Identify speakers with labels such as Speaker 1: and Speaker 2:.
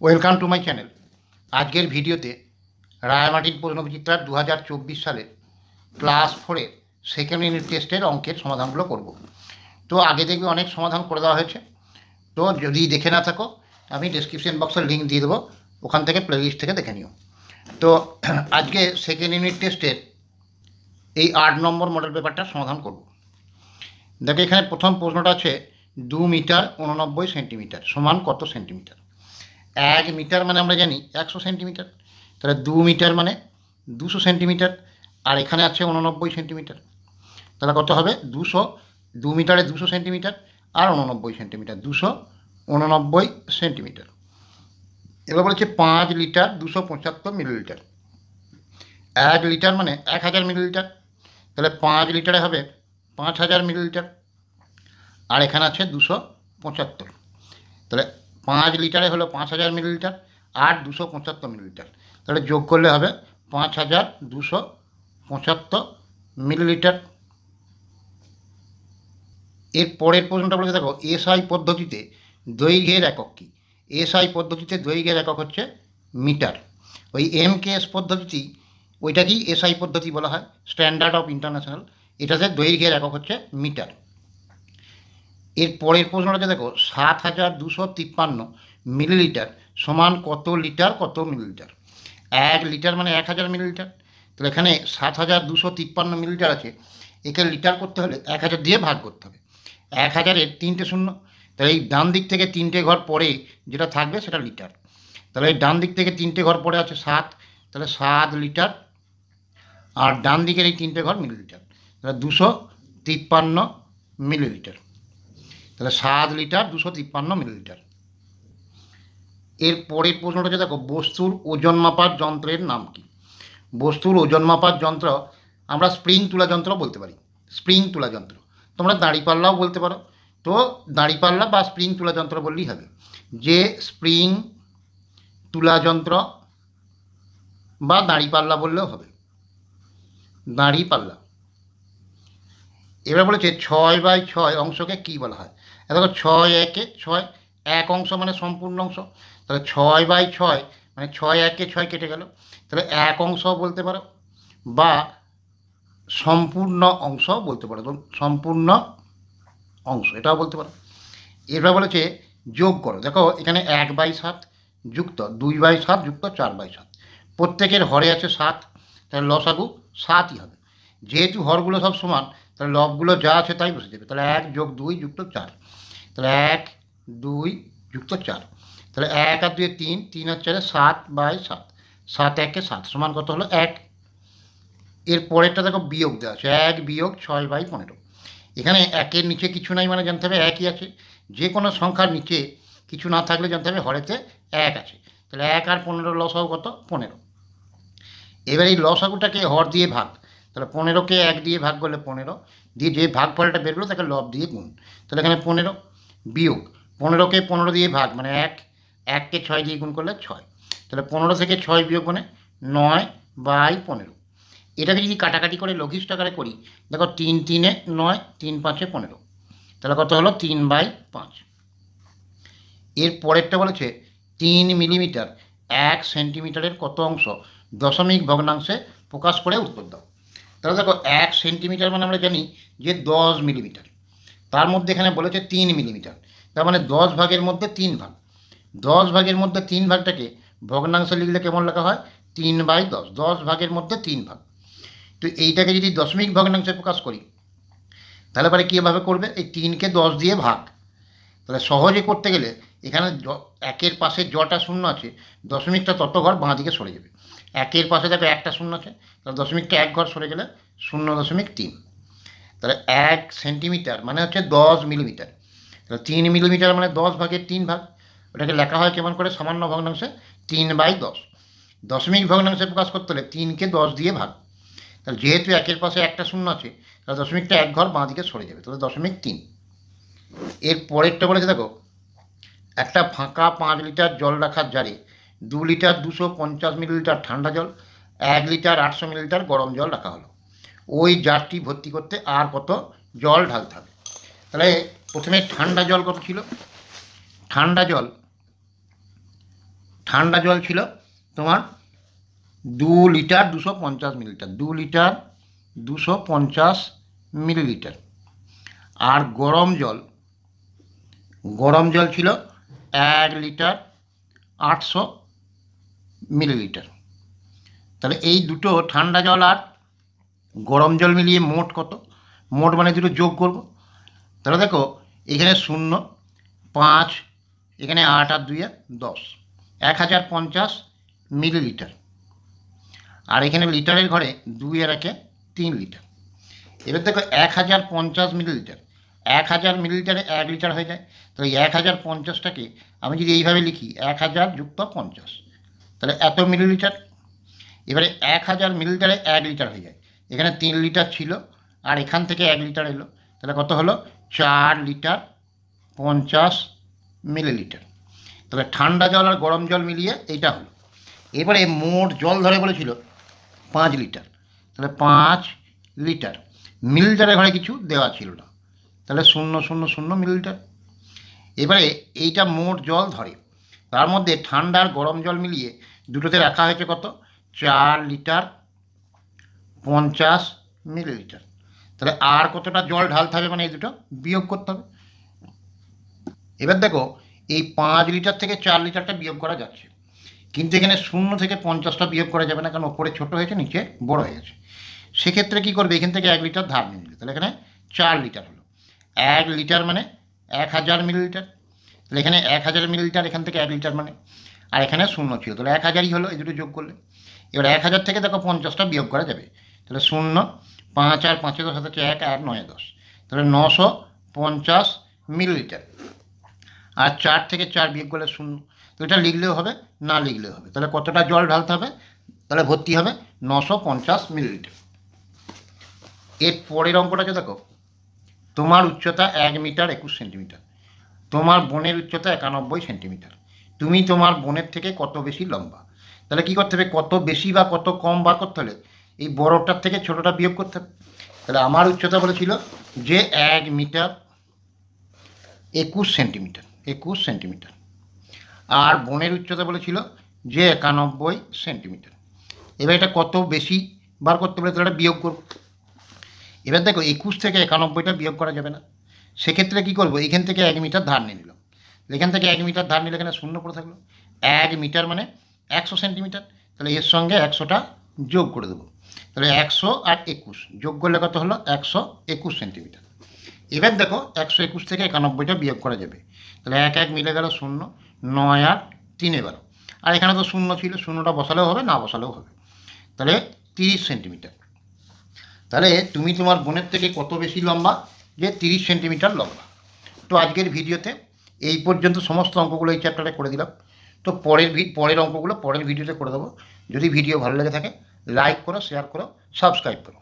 Speaker 1: Welcome to my channel. আজকের ভিডিওতে রায়মার্টিন প্রশ্নবিচিত্রার 2024 সালের ক্লাস 4-এর সেকেন্ড ইউনিট টেস্টের অঙ্কের সমাধানগুলো করব। তো আগে দেখবে অনেক সমাধান করে দেওয়া হয়েছে, তো যদি দেখে না থাকো আমি ডেসক্রিপশন বক্সের লিঙ্ক দিয়ে দেবো, ওখান থেকে প্লেলিস্ট থেকে দেখে নিও। তো আজকে সেকেন্ড ইউনিট টেস্টের এই 8 নম্বর মডেল পেপারটার সমাধান করব। দেখো এখানে প্রথম প্রশ্নটা আছে 2 মিটার 89 সেন্টিমিটার সমান কত সেন্টিমিটার। 1 মিটার মানে আমরা জানি 100 সেন্টিমিটার, তাহলে 2 মিটার মানে 200 সেন্টিমিটার, আর এখানে আছে 89 সেন্টিমিটার, তাহলে কত হবে 200, 2 মিটারে 200 সেন্টিমিটার আর 89 সেন্টিমিটার, 289 সেন্টিমিটার। এবার বলেছে 5 লিটার 275 মিলিলিটার। 1 লিটার মানে 1000 মিলিলিটার, তাহলে 5 লিটারে হবে 5000 মিলিলিটার, আর এখানে আছে 275, তাহলে 5 লিটারে হলো 5000 মিলিলিটার আর 275 মিলিলিটার, তাহলে যোগ করলে হবে 5275 মিলিলিটার। এর পরের প্রশ্নটা বলেছে দেখো, এসআই পদ্ধতিতে দৈর্ঘ্যের একক কী। এসআই পদ্ধতিতে দৈর্ঘ্যের একক হচ্ছে মিটার। ওই এমকেএস পদ্ধতি ওইটাকেই এসআই পদ্ধতি বলা হয়, স্ট্যান্ডার্ড অফ ইন্টারন্যাশনাল, এটাতে দৈর্ঘ্যের একক হচ্ছে মিটার। এর পরের প্রশ্নটা দেখো, 7253 মিলিলিটার সমান কত লিটার কত মিলিলিটার। 1 লিটার মানে 1000 মিলিলিটার, তাহলে এখানে 7253 মিলিলিটার আছে, একে লিটার করতে হলে 1000 দিয়ে ভাগ করতে হবে। 1000-এর 3টে শূন্য, তাহলে এই ডান দিক থেকে 3টে ঘর পরে যেটা থাকবে সেটা লিটার, তাহলে এই ডান দিক থেকে 3টে ঘর পরে আছে 7, তাহলে 7 লিটার, আর ডান দিকের এই 3টে ঘর মিলিলিটার, তাহলে 253 মিলিলিটার, তাহলে 7 লিটার 253 মিলিলিটার। এর পরের প্রশ্নটা হচ্ছে দেখো, বস্তুর ওজন মাপার যন্ত্রের নাম কি। বস্তুর ওজন মাপার যন্ত্র আমরা স্প্রিং তুলা যন্ত্র বলতে পারি, স্প্রিং তুলা যন্ত্র। তোমরা দাঁড়িপাল্লাও বলতে পারো, তো দাঁড়িপাল্লা বা স্প্রিং তুলা যন্ত্র বললেই হবে, যে স্প্রিং তুলা যন্ত্র বা দাঁড়িপাল্লা বললেও হবে, দাঁড়িপাল্লা। এবার বলেছে 6/6 অংশকে কি বলা হয়। দেখো 6 একে 6, 1 অংশ মানে সম্পূর্ণ অংশ, তাহলে 6/6 মানে 6 একে 6 কেটে গেল, তাহলে 1 অংশ বলতে পারো বা সম্পূর্ণ অংশ বলতে পারো, সম্পূর্ণ অংশ এটাও বলতে পারো। এবার বলেছে যোগ করো, দেখো এখানে 1/7 যুক্ত 2/7 যুক্ত 4/7, প্রত্যেকের হরে আছে 7, তাহলে লসাগু 7ই হবে। যেহেতু হরগুলো সব সমান, তাহলে লবগুলো যা আছে তাই বসে যাবে, তাহলে 1 + 2 + 4, তাহলে 1 2 + 4, তাহলে 1 আর 2 3, 3 আর 4 7/7, 7 একে 7 সমান কত হলো 1। এর পরেরটা দেখো বিয়োগ দেওয়া আছে, 1 - 6/15। এখানে 1-এর নিচে কিছু নাই মানে জানতে হবে 1ই আছে, যে কোনো সংখ্যার নিচে কিছু না থাকলে জানতে হবে হরেতে 1 আছে, তাহলে 1 আর 15 লসাগু কত 15। এবার এই লসাগুটাকে হর দিয়ে ভাগ, তাহলে 15কে 1 দিয়ে ভাগ করলে 15, দিয়ে যে ভাগফলটা বেরোলো তাকে লব দিয়ে গুণ, তাহলে এখানে 15 বিয়োগ 15কে 15 দিয়ে ভাগ মানে 1, 1কে 6 দিয়ে গুণ করলে 6, তাহলে 15 থেকে 6 বিয়োগ মানে 9/15। এটাকে যদি কাটাকাটি করে লঘিষ্ঠ আকারে করি, দেখো 3 3-এ 9, 3 5-এ 15, তাহলে কত হলো 3/5। এর পরেরটা বলেছে 3 মিলিমিটার 1 সেন্টিমিটারের কত অংশ দশমিক ভগ্নাংশে প্রকাশ করে উত্তর দাও। তাহলে দেখো 1 সেন্টিমিটার মানে আমরা জানি যে 10 মিলিমিটার, তার মধ্যে এখানে বলেছে 3 মিলিমিটার, তার মানে 10 ভাগের মধ্যে 3 ভাগ, 10 ভাগের মধ্যে 3 ভাগটাকে ভগ্নাংশে লিখলে কেমন লেখা হয় 3/10, 10 ভাগের মধ্যে 3 ভাগ। তো এইটাকে যদি দশমিক ভগ্নাংশে প্রকাশ করি, তাহলে পরে কীভাবে করবে, এই 3কে 10 দিয়ে ভাগ, তাহলে সহজে করতে গেলে এখানে 1-এর পাশে যটা শূন্য আছে দশমিকটা তত ঘর বাঁ দিকে সরে যাবে। 1-এর পাশে দেখো 1টা শূন্য আছে, তাহলে দশমিকটা 1 ঘর সরে গেলে 0.3, তাহলে 1 সেন্টিমিটার মানে হচ্ছে 10 মিলিমিটার, তাহলে 3 মিলিমিটার মানে 10 ভাগের 3 ভাগ, ওটাকে লেখা হয় কেমন করে সামান্য ভগ্নাংশে 3/10। দশমিক ভগ্নাংশে প্রকাশ করতে হলে 3কে 10 দিয়ে ভাগ, তাহলে যেহেতু 1-এর পাশে 1টা শূন্য আছে, তাহলে দশমিকটা 1 ঘর বাঁ দিকে সরে যাবে, তাহলে 0.3। এর পরেরটা বলেছে দেখো, একটা ফাঁকা 5 লিটার জল রাখার জারে 2 লিটার 250 মিলিলিটার ঠান্ডা জল, 1 লিটার 800 মিলিলিটার গরম জল রাখা হলো, ওই জারটি ভর্তি করতে আর কত জল ঢালতে হবে। তাহলে প্রথমে ঠান্ডা জল কত ছিল, ঠান্ডা জল ঠান্ডা জল ছিল তোমার 2 লিটার 250 মিলিলিটার, 2 লিটার 250 মিলিলিটার। আর গরম জল ছিল 1 লিটার 800 মিলিলিটার। তাহলে এই দুটো ঠান্ডা জল আর গরম জল মিলিয়ে মোট কত? মোট মানে দুটো যোগ করব। তাহলে দেখো এখানে 0, 5, এখানে 8 আর 2 10, 1050 মিলিলিটার। আর এখানে লিটারের ঘরে 2 আর 1 3 লিটার। এবার দেখো 1050 মিলিলিটার, 1000 মিলিলিটারে 1 লিটার হয়ে যায়। তাহলে 1050টাকে আমি যদি এইভাবে লিখি 1000 যুক্ত 50, তাহলে এত মিলিলিটার। এবারে 1000 মিলিলিটারে 1 লিটার হয়ে যায়। এখানে 3 লিটার ছিল আর এখান থেকে 1 লিটার এলো, তাহলে কত হলো? 4 লিটার 50 মিলিলিটার। তাহলে ঠান্ডা জল আর গরম জল মিলিয়ে এইটা হলো। এবারে মোট জল ধরে বলেছিল 5 লিটার, তাহলে 5 লিটার। মিলিলিটারের ঘরে কিছু দেওয়া ছিল না, তাহলে 000 মিলিলিটার। এবারে এইটা মোট জল ধরে, তার মধ্যে ঠান্ডা আর গরম জল মিলিয়ে দুটোতে রাখা হয়েছে কত? 4 লিটার 50 মিলিলিটার। তাহলে আর কতটা জল ঢালতে হবে, মানে এই দুটো বিয়োগ করতে হবে। এবার দেখো এই 5 লিটার থেকে 4 লিটারটা বিয়োগ করা যাচ্ছে, কিন্তু এখানে 0 থেকে 50টা বিয়োগ করা যাবে না, কারণ ওপরে ছোট হয়েছে নিচে বড় হয়ে গেছে। সেক্ষেত্রে কী করবে? এখান থেকে 1 লিটার ধার নিয়ে নেবে, তাহলে এখানে 4 লিটার হলো। 1 লিটার মানে 1000 মিলিলিটার, তাহলে এখানে 1000 মিলিলিটার, এখান থেকে 1 লিটার মানে, আর এখানে 0 ছিল, তাহলে 1000ই হলো। এই দুটো যোগ করলে এবার 1000 থেকে দেখো 50টা বিয়োগ করা যাবে, তাহলে 0, 5 আর 5 10 হচ্ছে 1 আর 9 10, তাহলে 950 মিলিলিটার। আর 4 থেকে 4 বিয়োগ করলে 0, তো এটা লিখলেও হবে না লিখলেও হবে। তাহলে কতটা জল ঢালতে হবে? তাহলে ভর্তি হবে 950 মিলিলিটার। এর পরের অঙ্কটাকে দেখো, তোমার উচ্চতা 1 মিটার 21 সেন্টিমিটার, তোমার বোনের উচ্চতা 91 সেন্টিমিটার, তুমি তোমার বোনের থেকে কত বেশি লম্বা? তাহলে কী করতে হবে? কত বেশি বা কত কম বার করতে হলে এই বড়টার থেকে ছোটোটা বিয়োগ করতে হবে। তাহলে আমার উচ্চতা বলেছিল যে 1 মিটার 21 সেন্টিমিটার, 21 সেন্টিমিটার, আর বোনের উচ্চতা বলেছিল যে 91 সেন্টিমিটার। এবার এটা কত বেশি বার করতে বলে, তাহলে এটা বিয়োগ করব। এবার দেখো 21 থেকে 91টা বিয়োগ করা যাবে না, সেক্ষেত্রে কী করবো? এখান থেকে 1 মিটার ধার নিয়ে নিলাম, এখান থেকে 1 মিটার ধার নিলে এখানে 0 পড়ে থাকলো। 1 মিটার মানে 100 সেন্টিমিটার, তাহলে এর সঙ্গে 100টা যোগ করে দেবো, তাহলে 100 আর 21 যোগ করলে কত হলো? 121 সেন্টিমিটার। এবার দেখো 121 থেকে 91টা বিয়োগ করা যাবে, তাহলে 1 1 মিলে গেল 0, 9 আর 3 12, আর এখানে তো 0 ছিল, 0টা বসালেও হবে না বসালেও হবে, তাহলে 30 সেন্টিমিটার। তাহলে তুমি তোমার বোনের থেকে কত বেশি লম্বা? যে 30 সেন্টিমিটার লম্বা। তো আজকের ভিডিওতে এই পর্যন্ত সমস্ত অঙ্কগুলো এই চ্যাপ্টারে করে দিলাম। তো পরের অঙ্কগুলো পরের ভিডিওতে করে দেবো। যদি ভিডিও ভালো লেগে থাকে লাইক করো, শেয়ার করো, সাবস্ক্রাইব করো।